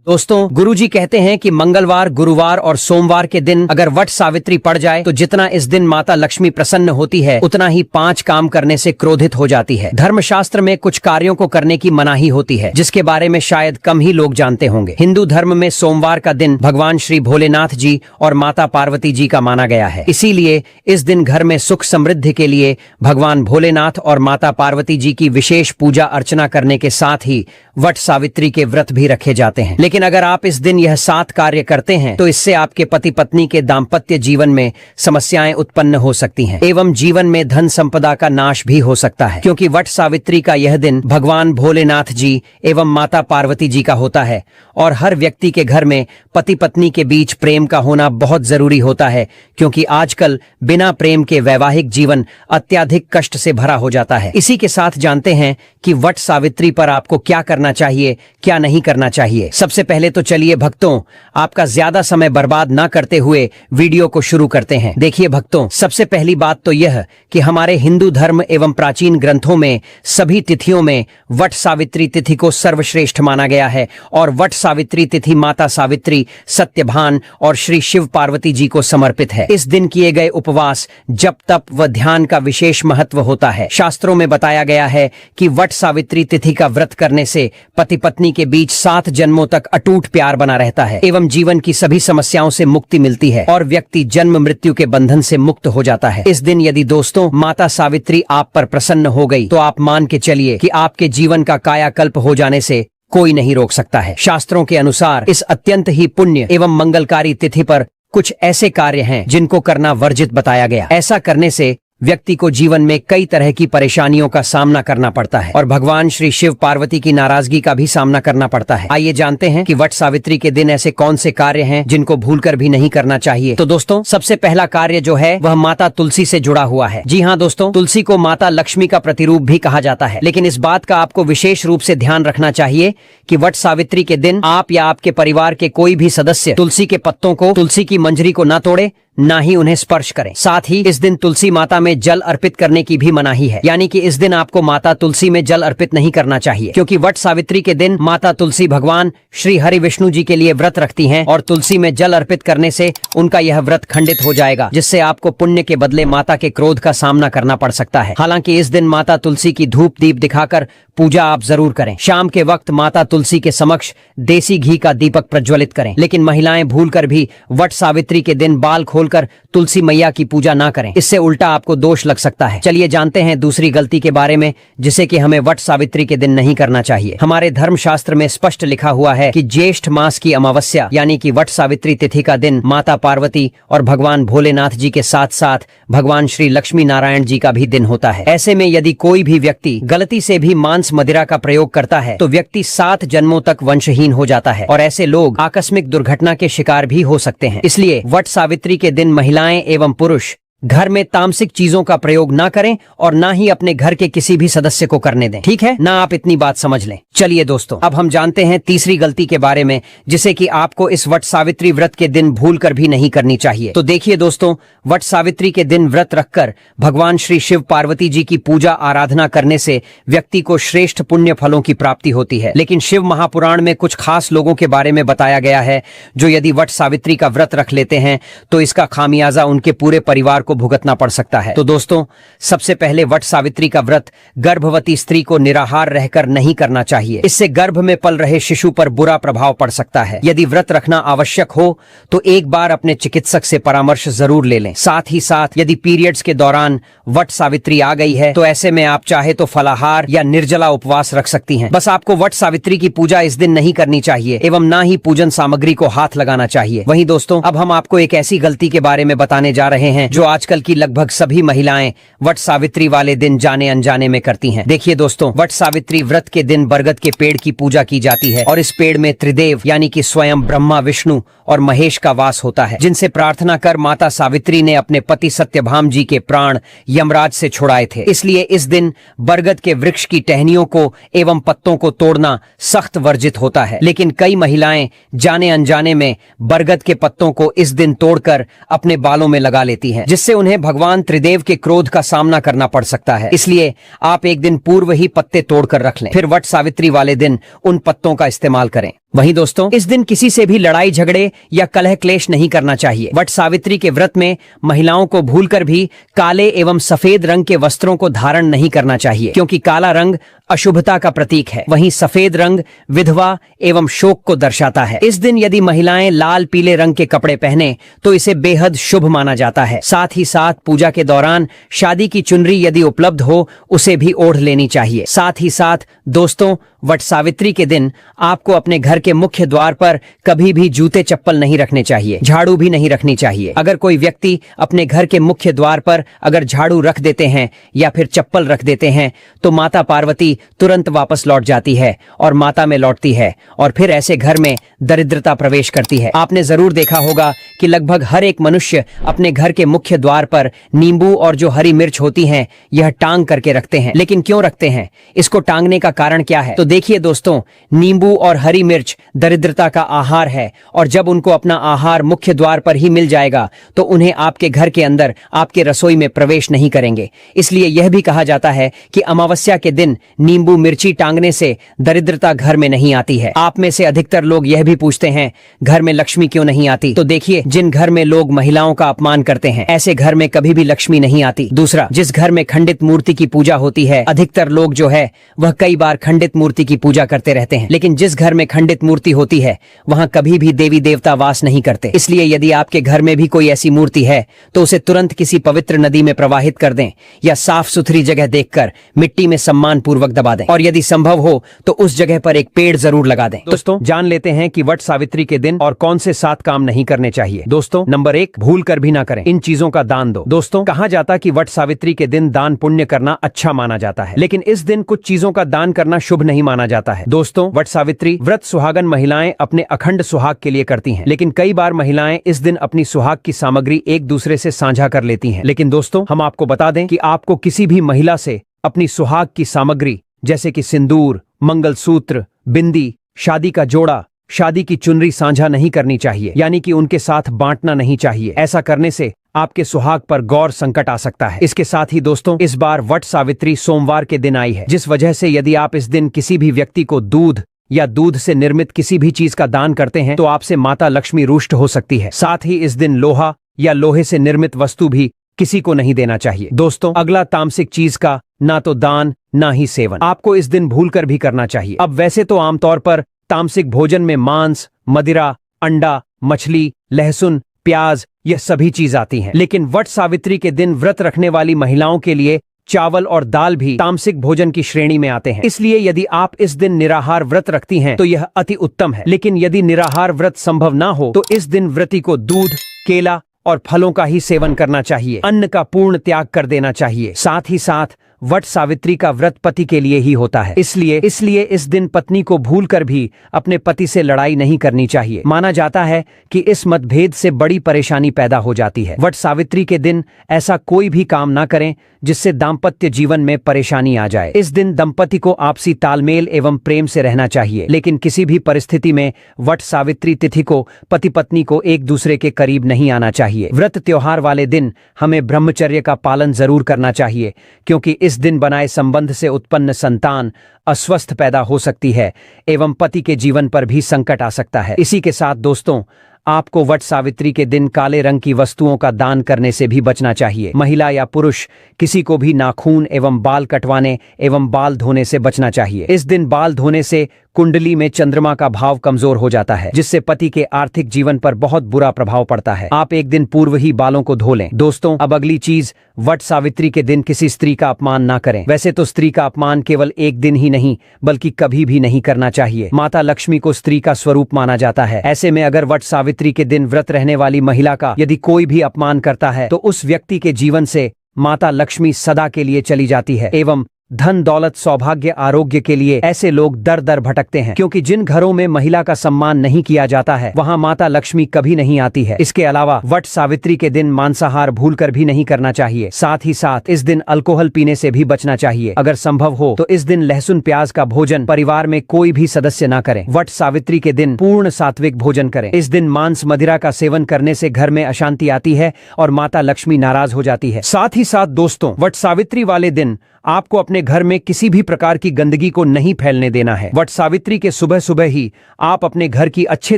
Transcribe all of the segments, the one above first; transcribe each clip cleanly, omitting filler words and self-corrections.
दोस्तों, गुरुजी कहते हैं कि मंगलवार, गुरुवार और सोमवार के दिन अगर वट सावित्री पड़ जाए तो जितना इस दिन माता लक्ष्मी प्रसन्न होती है उतना ही 5 काम करने से क्रोधित हो जाती है। धर्मशास्त्र में कुछ कार्यों को करने की मनाही होती है जिसके बारे में शायद कम ही लोग जानते होंगे। हिंदू धर्म में सोमवार का दिन भगवान श्री भोलेनाथ जी और माता पार्वती जी का माना गया है। इसीलिए इस दिन घर में सुख समृद्धि के लिए भगवान भोलेनाथ और माता पार्वती जी की विशेष पूजा अर्चना करने के साथ ही वट सावित्री के व्रत भी रखे जाते हैं। लेकिन अगर आप इस दिन यह 7 कार्य करते हैं तो इससे आपके पति पत्नी के दाम्पत्य जीवन में समस्याएं उत्पन्न हो सकती हैं एवं जीवन में धन संपदा का नाश भी हो सकता है, क्योंकि वट सावित्री का यह दिन भगवान भोलेनाथ जी एवं माता पार्वती जी का होता है और हर व्यक्ति के घर में पति पत्नी के बीच प्रेम का होना बहुत जरूरी होता है, क्योंकि आजकल बिना प्रेम के वैवाहिक जीवन अत्यधिक कष्ट से भरा हो जाता है। इसी के साथ जानते हैं कि वट सावित्री पर आपको क्या करना चाहिए, क्या नहीं करना चाहिए। सबसे पहले तो चलिए भक्तों, आपका ज्यादा समय बर्बाद ना करते हुए वीडियो को शुरू करते हैं। देखिए भक्तों, सबसे पहली बात तो यह कि हमारे हिंदू धर्म एवं प्राचीन ग्रंथों में सभी तिथियों में वट सावित्री तिथि को सर्वश्रेष्ठ माना गया है और वट सावित्री तिथि माता सावित्री, सत्यभान और श्री शिव पार्वती जी को समर्पित है। इस दिन किए गए उपवास, जप तप व ध्यान का विशेष महत्व होता है। शास्त्रों में बताया गया है कि वट सावित्री तिथि का व्रत करने से पति पत्नी के बीच 7 जन्मों तक अटूट प्यार बना रहता है एवं जीवन की सभी समस्याओं से मुक्ति मिलती है और व्यक्ति जन्म मृत्यु के बंधन से मुक्त हो जाता है। इस दिन यदि दोस्तों माता सावित्री आप पर प्रसन्न हो गई तो आप मान के चलिए कि आपके जीवन का कायाकल्प हो जाने से कोई नहीं रोक सकता है। शास्त्रों के अनुसार इस अत्यंत ही पुण्य एवं मंगलकारी तिथि पर कुछ ऐसे कार्य हैं जिनको करना वर्जित बताया गया। ऐसा करने से व्यक्ति को जीवन में कई तरह की परेशानियों का सामना करना पड़ता है और भगवान श्री शिव पार्वती की नाराजगी का भी सामना करना पड़ता है। आइए जानते हैं कि वट सावित्री के दिन ऐसे कौन से कार्य हैं जिनको भूलकर भी नहीं करना चाहिए। तो दोस्तों, सबसे पहला कार्य जो है वह माता तुलसी से जुड़ा हुआ है। जी हाँ दोस्तों, तुलसी को माता लक्ष्मी का प्रतिरूप भी कहा जाता है, लेकिन इस बात का आपको विशेष रूप से ध्यान रखना चाहिए कि वट सावित्री के दिन आप या आपके परिवार के कोई भी सदस्य तुलसी के पत्तों को, तुलसी की मंजरी को न तोड़े, ना ही उन्हें स्पर्श करें। साथ ही इस दिन तुलसी माता में जल अर्पित करने की भी मनाही है, यानी कि इस दिन आपको माता तुलसी में जल अर्पित नहीं करना चाहिए, क्योंकि वट सावित्री के दिन माता तुलसी भगवान श्री हरि विष्णु जी के लिए व्रत रखती हैं और तुलसी में जल अर्पित करने से उनका यह व्रत खंडित हो जाएगा, जिससे आपको पुण्य के बदले माता के क्रोध का सामना करना पड़ सकता है। हालांकि इस दिन माता तुलसी की धूप दीप दिखाकर पूजा आप जरूर करें। शाम के वक्त माता तुलसी के समक्ष देसी घी का दीपक प्रज्वलित करें, लेकिन महिलाएं भूलकर भी वट सावित्री के दिन बाल खोलकर तुलसी मैया की पूजा ना करें, इससे उल्टा आपको दोष लग सकता है। चलिए जानते हैं दूसरी गलती के बारे में जिसे कि हमें वट सावित्री के दिन नहीं करना चाहिए। हमारे धर्मशास्त्र में स्पष्ट लिखा हुआ है कि ज्येष्ठ मास की अमावस्या यानी कि वट सावित्री तिथि का दिन माता पार्वती और भगवान भोलेनाथ जी के साथ साथ भगवान श्री लक्ष्मी नारायण जी का भी दिन होता है। ऐसे में यदि कोई भी व्यक्ति गलती से भी मांस मदिरा का प्रयोग करता है तो व्यक्ति 7 जन्मों तक वंशहीन हो जाता है और ऐसे लोग आकस्मिक दुर्घटना के शिकार भी हो सकते हैं। इसलिए वट सावित्री के दिन महिलाएं एवं पुरुष घर में तामसिक चीजों का प्रयोग ना करें और ना ही अपने घर के किसी भी सदस्य को करने दें। ठीक है ना, आप इतनी बात समझ लें। चलिए दोस्तों, अब हम जानते हैं तीसरी गलती के बारे में जिसे कि आपको इस वट सावित्री व्रत के दिन भूलकर भी नहीं करनी चाहिए। तो देखिए दोस्तों, वट सावित्री के दिन व्रत रखकर भगवान श्री शिव पार्वती जी की पूजा आराधना करने से व्यक्ति को श्रेष्ठ पुण्य फलों की प्राप्ति होती है। लेकिन शिव महापुराण में कुछ खास लोगों के बारे में बताया गया है जो यदि वट सावित्री का व्रत रख लेते हैं तो इसका खामियाजा उनके पूरे परिवार को भुगतना पड़ सकता है। तो दोस्तों, सबसे पहले वट सावित्री का व्रत गर्भवती स्त्री को निराहार रहकर नहीं करना चाहिए। इससे गर्भ में पल रहे शिशु पर बुरा प्रभाव पड़ सकता है। यदि व्रत रखना आवश्यक हो तो एक बार अपने चिकित्सक से परामर्श जरूर ले लें। साथ ही साथ यदि पीरियड्स के दौरान वट सावित्री आ गई है तो ऐसे में आप चाहे तो फलाहार या निर्जला उपवास रख सकती हैं। बस आपको वट सावित्री की पूजा इस दिन नहीं करनी चाहिए एवं ना ही पूजन सामग्री को हाथ लगाना चाहिए। वहीं दोस्तों, अब हम आपको एक ऐसी गलती के बारे में बताने जा रहे हैं जो आजकल की लगभग सभी महिलाएं वट सावित्री वाले दिन जाने अनजाने में करती हैं। देखिए दोस्तों, वट सावित्री व्रत के दिन बरगद के पेड़ की पूजा की जाती है और इस पेड़ में त्रिदेव यानी कि स्वयं ब्रह्मा, विष्णु और महेश का वास होता है, जिनसे प्रार्थना कर माता सावित्री ने अपने पति सत्यभाम जी के प्राण यमराज से छुड़ाए थे। इसलिए इस दिन बरगद के वृक्ष की टहनियों को एवं पत्तों को तोड़ना सख्त वर्जित होता है। लेकिन कई महिलाएं जाने अनजाने में बरगद के पत्तों को इस दिन तोड़कर अपने बालों में लगा लेती हैं, जिससे उन्हें भगवान त्रिदेव के क्रोध का सामना करना पड़ सकता है। इसलिए आप एक दिन पूर्व ही पत्ते तोड़कर रख लें, फिर वट सावित्री वाले दिन उन पत्तों का इस्तेमाल करें। वहीं दोस्तों, इस दिन किसी से भी लड़ाई झगड़े या कलह क्लेश नहीं करना चाहिए। वट सावित्री के व्रत में महिलाओं को भूलकर भी काले एवं सफेद रंग के वस्त्रों को धारण नहीं करना चाहिए, क्योंकि काला रंग अशुभता का प्रतीक है। वहीं सफेद रंग विधवा एवं शोक को दर्शाता है। इस दिन यदि महिलाएं लाल पीले रंग के कपड़े पहने तो इसे बेहद शुभ माना जाता है। साथ ही साथ पूजा के दौरान शादी की चुनरी यदि उपलब्ध हो उसे भी ओढ़ लेनी चाहिए। साथ ही साथ दोस्तों, वट सावित्री के दिन आपको अपने घर के मुख्य द्वार पर कभी भी जूते चप्पल नहीं रखने चाहिए, झाड़ू भी नहीं रखनी चाहिए। अगर कोई व्यक्ति अपने घर के मुख्य द्वार पर अगर झाड़ू रख देते हैं या फिर चप्पल रख देते हैं तो माता पार्वती तुरंत वापस लौट जाती है और माता में लौटती है और फिर ऐसे घर में दरिद्रता प्रवेश करती है। आपने जरूर देखा होगा कि लगभग हर एक मनुष्य अपने घर के मुख्य द्वार पर नींबू और जो हरी मिर्च होती हैं यह टांग करके रखते हैं। लेकिन क्यों रखते हैं? इसको टांगने का कारण क्या है? तो देखिए दोस्तों, नींबू और हरी मिर्च दरिद्रता का आहार है और जब उनको अपना आहार मुख्य द्वार पर ही मिल जाएगा तो उन्हें आपके घर के अंदर आपके रसोई में प्रवेश नहीं करेंगे। इसलिए यह भी कहा जाता है कि अमावस्या के दिन नींबू मिर्ची टांगने से दरिद्रता घर में नहीं आती है। आप में से अधिकतर लोग यह भी पूछते हैं घर में लक्ष्मी क्यों नहीं आती? तो देखिए, जिन घर में लोग महिलाओं का अपमान करते हैं ऐसे घर में कभी भी लक्ष्मी नहीं आती। दूसरा, जिस घर में खंडित मूर्ति की पूजा होती है, अधिकतर लोग जो है वह कई बार खंडित मूर्ति की पूजा करते रहते हैं, लेकिन जिस घर में खंडित मूर्ति होती है वहां कभी भी देवी देवता वास नहीं करते। इसलिए यदि आपके घर में भी कोई ऐसी मूर्ति है तो उसे तुरंत किसी पवित्र नदी में प्रवाहित कर दें या साफ सुथरी जगह देखकर मिट्टी में सम्मान पूर्वक दबा दें और यदि संभव हो तो उस जगह पर एक पेड़ जरूर लगा दें। दोस्तों, जान लेते हैं कि वट सावित्री के दिन और कौन से 7 काम नहीं करने चाहिए। दोस्तों, नंबर 1, भूल कर भी ना करें, इन चीजों का दान दो। दोस्तों, कहा जाता कि वट सावित्री के दिन दान पुण्य करना अच्छा माना जाता है, लेकिन इस दिन कुछ चीजों का दान करना शुभ नहीं माना जाता है। दोस्तों, वट सावित्री व्रत सुहागन महिलाएं अपने अखंड सुहाग के लिए करती हैं, लेकिन कई बार महिलाएं इस दिन अपनी सुहाग की सामग्री एक दूसरे से साझा कर लेती हैं। लेकिन दोस्तों, हम आपको बता दें कि आपको किसी भी महिला से अपनी सुहाग की सामग्री जैसे कि सिंदूर, मंगलसूत्र, बिंदी, शादी का जोड़ा, शादी की चुनरी साझा नहीं करनी चाहिए, यानी कि उनके साथ बांटना नहीं चाहिए। ऐसा करने से आपके सुहाग पर गौर संकट आ सकता है। इसके साथ ही दोस्तों, इस बार वट सावित्री सोमवार के दिन आई है, जिस वजह से यदि आप इस दिन किसी भी व्यक्ति को दूध या दूध से निर्मित किसी भी चीज का दान करते हैं तो आपसे माता लक्ष्मी रुष्ट हो सकती है। साथ ही इस दिन लोहा या लोहे से निर्मित वस्तु भी किसी को नहीं देना चाहिए। दोस्तों, अगला तामसिक चीज का ना तो दान ना ही सेवन आपको इस दिन भूलकर भी करना चाहिए। अब वैसे तो आमतौर पर तामसिक भोजन में मांस, मदिरा, अंडा, मछली, लहसुन, प्याज यह सभी चीज आती हैं, लेकिन वट सावित्री के दिन व्रत रखने वाली महिलाओं के लिए चावल और दाल भी तामसिक भोजन की श्रेणी में आते हैं। इसलिए यदि आप इस दिन निराहार व्रत रखती हैं तो यह अति उत्तम है, लेकिन यदि निराहार व्रत संभव ना हो तो इस दिन व्रती को दूध, केला और फलों का ही सेवन करना चाहिए। अन्न का पूर्ण त्याग कर देना चाहिए। साथ ही साथ वट सावित्री का व्रत पति के लिए ही होता है, इसलिए इस दिन पत्नी को भूलकर भी अपने पति से लड़ाई नहीं करनी चाहिए। माना जाता है कि इस मतभेद से बड़ी परेशानी पैदा हो जाती है। वट सावित्री के दिन ऐसा कोई भी काम ना करें जिससे दाम्पत्य जीवन में परेशानी आ जाए। इस दिन दंपति को आपसी तालमेल एवं प्रेम से रहना चाहिए, लेकिन किसी भी परिस्थिति में वट सावित्री तिथि को पति पत्नी को एक दूसरे के करीब नहीं आना चाहिए। व्रत त्योहार वाले दिन हमें ब्रह्मचर्य का पालन जरूर करना चाहिए, क्योंकि इस दिन बनाए संबंध से उत्पन्न संतान अस्वस्थ पैदा हो सकती है एवं पति के जीवन पर भी संकट आ सकता है। इसी के साथ दोस्तों, आपको वट सावित्री के दिन काले रंग की वस्तुओं का दान करने से भी बचना चाहिए। महिला या पुरुष किसी को भी नाखून एवं बाल कटवाने एवं बाल धोने से बचना चाहिए। इस दिन बाल धोने से कुंडली में चंद्रमा का भाव कमजोर हो जाता है, जिससे पति के आर्थिक जीवन पर बहुत बुरा प्रभाव पड़ता है। आप एक दिन पूर्व ही बालों को धो लें। दोस्तों, अब अगली चीज, वट सावित्री के दिन किसी स्त्री का अपमान ना करें। वैसे तो स्त्री का अपमान केवल एक दिन ही नहीं बल्कि कभी भी नहीं करना चाहिए। माता लक्ष्मी को स्त्री का स्वरूप माना जाता है। ऐसे में अगर वट सावित्री के दिन व्रत रहने वाली महिला का यदि कोई भी अपमान करता है तो उस व्यक्ति के जीवन से माता लक्ष्मी सदा के लिए चली जाती है एवं धन, दौलत, सौभाग्य, आरोग्य के लिए ऐसे लोग दर दर भटकते हैं, क्योंकि जिन घरों में महिला का सम्मान नहीं किया जाता है वहां माता लक्ष्मी कभी नहीं आती है। इसके अलावा वट सावित्री के दिन मांसाहार भूलकर भी नहीं करना चाहिए। साथ ही साथ इस दिन अल्कोहल पीने से भी बचना चाहिए। अगर संभव हो तो इस दिन लहसुन प्याज का भोजन परिवार में कोई भी सदस्य न करे। वट सावित्री के दिन पूर्ण सात्विक भोजन करें। इस दिन मांस, मदिरा का सेवन करने से घर में अशांति आती है और माता लक्ष्मी नाराज हो जाती है। साथ ही साथ दोस्तों, वट सावित्री वाले दिन आपको अपने घर में किसी भी प्रकार की गंदगी को नहीं फैलने देना है। वट सावित्री के सुबह सुबह ही आप अपने घर की अच्छे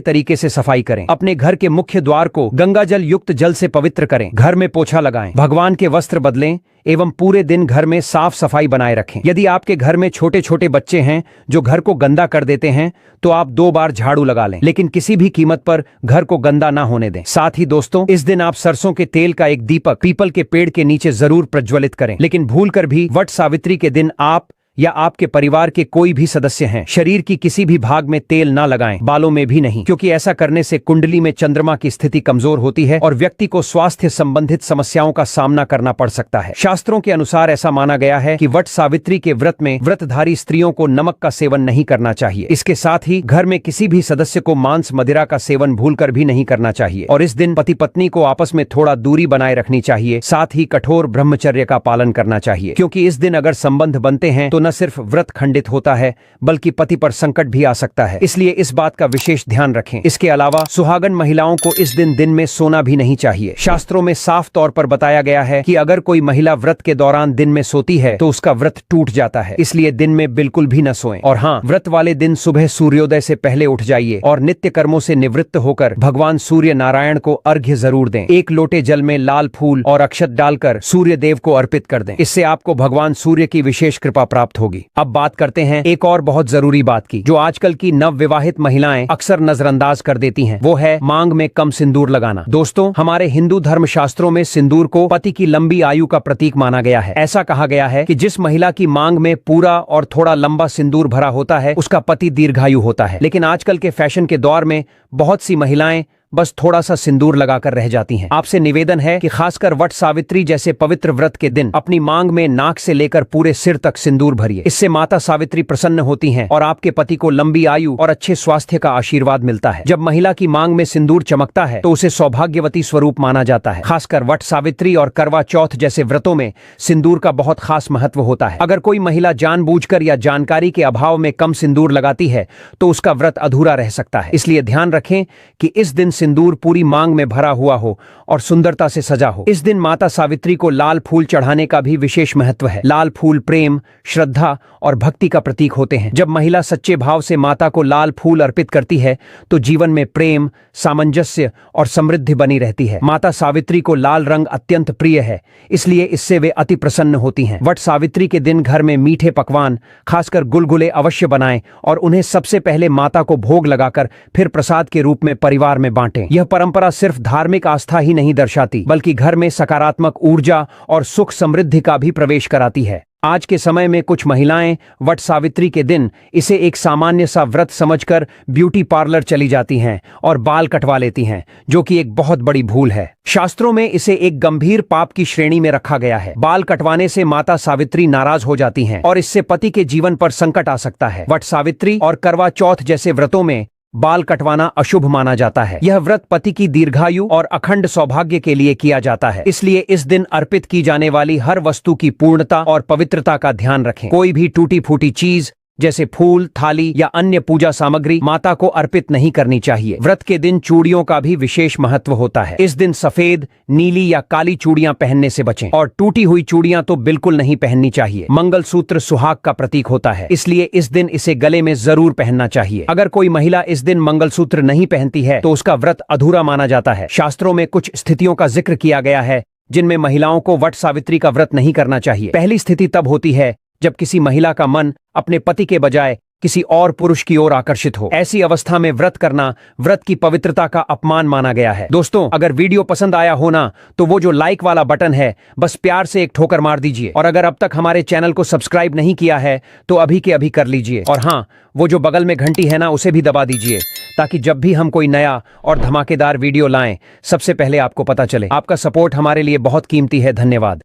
तरीके से सफाई करें। अपने घर के मुख्य द्वार को गंगा जल युक्त जल से पवित्र करें। घर में पोछा लगाएं, भगवान के वस्त्र बदलें एवं पूरे दिन घर में साफ सफाई बनाए रखें। यदि आपके घर में छोटे छोटे बच्चे हैं जो घर को गंदा कर देते हैं तो आप 2 बार झाड़ू लगा लें, लेकिन किसी भी कीमत पर घर को गंदा ना होने दें। साथ ही दोस्तों, इस दिन आप सरसों के तेल का एक दीपक पीपल के पेड़ के नीचे जरूर प्रज्वलित करें। लेकिन भूलकर भी वट सावित्री के दिन आप या आपके परिवार के कोई भी सदस्य हैं शरीर की किसी भी भाग में तेल ना लगाएं, बालों में भी नहीं, क्योंकि ऐसा करने से कुंडली में चंद्रमा की स्थिति कमजोर होती है और व्यक्ति को स्वास्थ्य संबंधित समस्याओं का सामना करना पड़ सकता है। शास्त्रों के अनुसार ऐसा माना गया है कि वट सावित्री के व्रत में व्रतधारी स्त्रियों को नमक का सेवन नहीं करना चाहिए। इसके साथ ही घर में किसी भी सदस्य को मांस मदिरा का सेवन भूलकर भी नहीं करना चाहिए और इस दिन पति पत्नी को आपस में थोड़ा दूरी बनाए रखनी चाहिए। साथ ही कठोर ब्रह्मचर्य का पालन करना चाहिए, क्योंकि इस दिन अगर संबंध बनते हैं तो न सिर्फ व्रत खंडित होता है बल्कि पति पर संकट भी आ सकता है, इसलिए इस बात का विशेष ध्यान रखें। इसके अलावा सुहागन महिलाओं को इस दिन में सोना भी नहीं चाहिए। शास्त्रों में साफ तौर पर बताया गया है कि अगर कोई महिला व्रत के दौरान दिन में सोती है तो उसका व्रत टूट जाता है, इसलिए दिन में बिल्कुल भी न सोएं। और हाँ, व्रत वाले दिन सुबह सूर्योदय से पहले उठ जाइए और नित्य कर्मों से निवृत्त होकर भगवान सूर्य नारायण को अर्घ्य जरूर दें। 1 लोटे जल में लाल फूल और अक्षत डालकर सूर्य देव को अर्पित कर दें। इससे आपको भगवान सूर्य की विशेष कृपा प्राप्त होगी। अब बात करते हैं एक और बहुत जरूरी बात की, जो आजकल की नवविवाहित महिलाएं अक्सर नजरअंदाज कर देती हैं। वो है मांग में कम सिंदूर लगाना। दोस्तों, हमारे हिंदू धर्म शास्त्रों में सिंदूर को पति की लंबी आयु का प्रतीक माना गया है। ऐसा कहा गया है कि जिस महिला की मांग में पूरा और थोड़ा लंबा सिंदूर भरा होता है उसका पति दीर्घायु होता है। लेकिन आजकल के फैशन के दौर में बहुत सी महिलाएं बस थोड़ा सा सिंदूर लगाकर रह जाती हैं। आपसे निवेदन है कि खासकर वट सावित्री जैसे पवित्र व्रत के दिन अपनी मांग में नाक से लेकर पूरे सिर तक सिंदूर भरिए। इससे माता सावित्री प्रसन्न होती हैं और आपके पति को लंबी आयु और अच्छे स्वास्थ्य का आशीर्वाद मिलता है। जब महिला की मांग में सिंदूर चमकता है तो उसे सौभाग्यवती स्वरूप माना जाता है। खासकर वट सावित्री और करवा चौथ जैसे व्रतों में सिंदूर का बहुत खास महत्व होता है। अगर कोई महिला जानबूझकर या जानकारी के अभाव में कम सिंदूर लगाती है तो उसका व्रत अधूरा रह सकता है। इसलिए ध्यान रखें कि इस दिन सिंदूर पूरी मांग में भरा हुआ हो और सुंदरता से सजा हो। इस दिन माता सावित्री को लाल फूल चढ़ाने का भी विशेष महत्व है। लाल फूल प्रेम, श्रद्धा और भक्ति का प्रतीक होते हैं। जब महिला सच्चे भाव से माता को लाल फूल अर्पित करती है तो जीवन में प्रेम, सामंजस्य और समृद्धि बनी रहती है। माता सावित्री को लाल रंग अत्यंत प्रिय है, इसलिए इससे वे अति प्रसन्न होती हैं। वट सावित्री के दिन घर में मीठे पकवान, खासकर गुलगुले अवश्य बनाएं और उन्हें सबसे पहले माता को भोग लगाकर फिर प्रसाद के रूप में परिवार में बांटें। यह परंपरा सिर्फ धार्मिक आस्था ही नहीं दर्शाती बल्कि घर में सकारात्मक ऊर्जा और सुख समृद्धि का भी प्रवेश कराती है। आज के समय में कुछ महिलाएं वट सावित्री के दिन इसे एक सामान्य सा व्रत समझकर ब्यूटी पार्लर चली जाती हैं और बाल कटवा लेती हैं, जो कि एक बहुत बड़ी भूल है। शास्त्रों में इसे एक गंभीर पाप की श्रेणी में रखा गया है। बाल कटवाने से माता सावित्री नाराज हो जाती हैं और इससे पति के जीवन पर संकट आ सकता है। वट सावित्री और करवा चौथ जैसे व्रतों में बाल कटवाना अशुभ माना जाता है। यह व्रत पति की दीर्घायु और अखंड सौभाग्य के लिए किया जाता है, इसलिए इस दिन अर्पित की जाने वाली हर वस्तु की पूर्णता और पवित्रता का ध्यान रखें। कोई भी टूटी फूटी चीज जैसे फूल, थाली या अन्य पूजा सामग्री माता को अर्पित नहीं करनी चाहिए। व्रत के दिन चूड़ियों का भी विशेष महत्व होता है। इस दिन सफेद, नीली या काली चूड़ियां पहनने से बचें और टूटी हुई चूड़ियां तो बिल्कुल नहीं पहननी चाहिए। मंगलसूत्र सुहाग का प्रतीक होता है, इसलिए इस दिन इसे गले में जरूर पहनना चाहिए। अगर कोई महिला इस दिन मंगलसूत्र नहीं पहनती है तो उसका व्रत अधूरा माना जाता है। शास्त्रों में कुछ स्थितियों का जिक्र किया गया है जिनमें महिलाओं को वट सावित्री का व्रत नहीं करना चाहिए। पहली स्थिति तब होती है जब किसी महिला का मन अपने पति के बजाय किसी और पुरुष की ओर आकर्षित हो। ऐसी अवस्था में व्रत करना व्रत की पवित्रता का अपमान माना गया है। दोस्तों, अगर वीडियो पसंद आया हो ना तो वो जो लाइक वाला बटन है बस प्यार से एक ठोकर मार दीजिए और अगर अब तक हमारे चैनल को सब्सक्राइब नहीं किया है तो अभी के अभी कर लीजिए और हाँ, वो जो बगल में घंटी है ना उसे भी दबा दीजिए ताकि जब भी हम कोई नया और धमाकेदार वीडियो लाएं सबसे पहले आपको पता चले। आपका सपोर्ट हमारे लिए बहुत कीमती है। धन्यवाद।